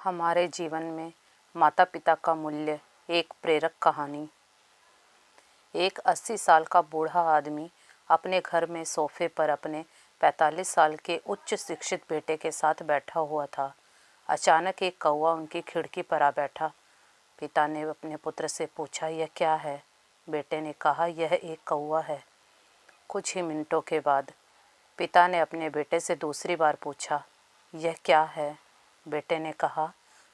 हमारे जीवन में माता पिता का मूल्य एक प्रेरक कहानी। एक 80 साल का बूढ़ा आदमी अपने घर में सोफे पर अपने 45 साल के उच्च शिक्षित बेटे के साथ बैठा हुआ था। अचानक एक कौवा उनकी खिड़की पर आ बैठा। पिता ने अपने पुत्र से पूछा, यह क्या है? बेटे ने कहा, यह एक कौवा है। कुछ ही मिनटों के बाद पिता ने अपने बेटे से दूसरी बार पूछा, यह क्या है? बेटे ने कहा,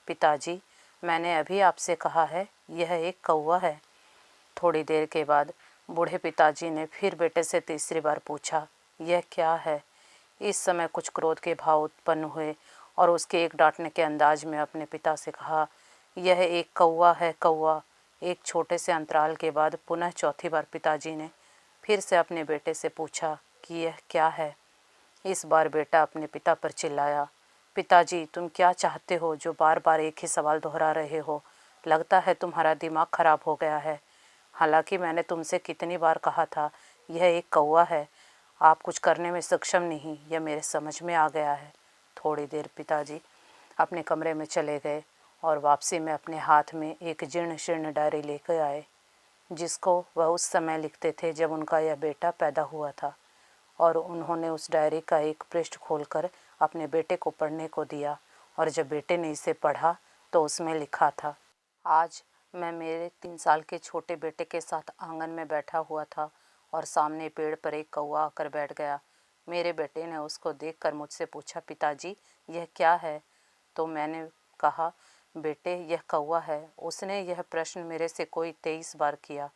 पिताजी, मैंने अभी आपसे कहा है यह एक कौवा है। थोड़ी देर के बाद बूढ़े पिताजी ने फिर बेटे से तीसरी बार पूछा, यह क्या है? इस समय कुछ क्रोध के भाव उत्पन्न हुए और उसके एक डांटने के अंदाज में अपने पिता से कहा, यह एक कौवा है, कौवा। एक छोटे से अंतराल के बाद पुनः चौथी बार पिताजी ने फिर से अपने बेटे से पूछा कि यह क्या है। इस बार बेटा अपने पिता पर चिल्लाया, पिताजी, तुम क्या चाहते हो जो बार बार एक ही सवाल दोहरा रहे हो? लगता है तुम्हारा दिमाग खराब हो गया है। हालांकि मैंने तुमसे कितनी बार कहा था यह एक कौवा है। आप कुछ करने में सक्षम नहीं, यह मेरे समझ में आ गया है। थोड़ी देर पिताजी अपने कमरे में चले गए और वापसी में अपने हाथ में एक जीर्ण शीर्ण डायरी लेकर आए, जिसको वह उस समय लिखते थे जब उनका यह बेटा पैदा हुआ था। और उन्होंने उस डायरी का एक पृष्ठ खोलकर अपने बेटे को पढ़ने को दिया और जब बेटे ने इसे पढ़ा तो उसमें लिखा था, आज मैं मेरे 3 साल के छोटे बेटे के साथ आंगन में बैठा हुआ था और सामने पेड़ पर एक कौवा आकर बैठ गया। मेरे बेटे ने उसको देखकर मुझसे पूछा, पिताजी, यह क्या है? तो मैंने कहा, बेटे, यह कौवा है। उसने यह प्रश्न मेरे से कोई 23 बार किया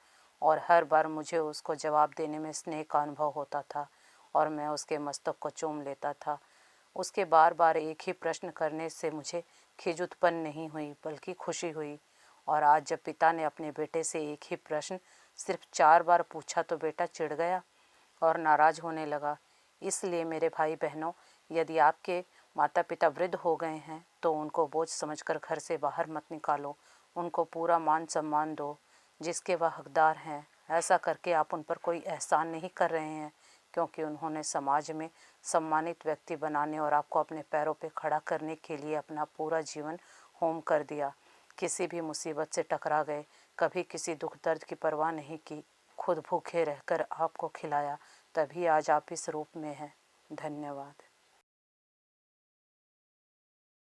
और हर बार मुझे उसको जवाब देने में स्नेह का अनुभव होता था और मैं उसके मस्तक को चूम लेता था। उसके बार बार एक ही प्रश्न करने से मुझे खिज उत्पन्न नहीं हुई बल्कि खुशी हुई। और आज जब पिता ने अपने बेटे से एक ही प्रश्न सिर्फ 4 बार पूछा तो बेटा चिढ़ गया और नाराज़ होने लगा। इसलिए मेरे भाई बहनों, यदि आपके माता पिता वृद्ध हो गए हैं तो उनको बोझ समझकर घर से बाहर मत निकालो। उनको पूरा मान सम्मान दो जिसके वह हकदार हैं। ऐसा करके आप उन पर एहसान एहसान नहीं कर रहे हैं, क्योंकि उन्होंने समाज में सम्मानित व्यक्ति बनाने और आपको अपने पैरों पर खड़ा करने के लिए अपना पूरा जीवन होम कर दिया। किसी भी मुसीबत से टकरा गए, कभी किसी दुख दर्द की परवाह नहीं की, खुद भूखे रहकर आपको खिलाया, तभी आज आप इस रूप में हैं। धन्यवाद।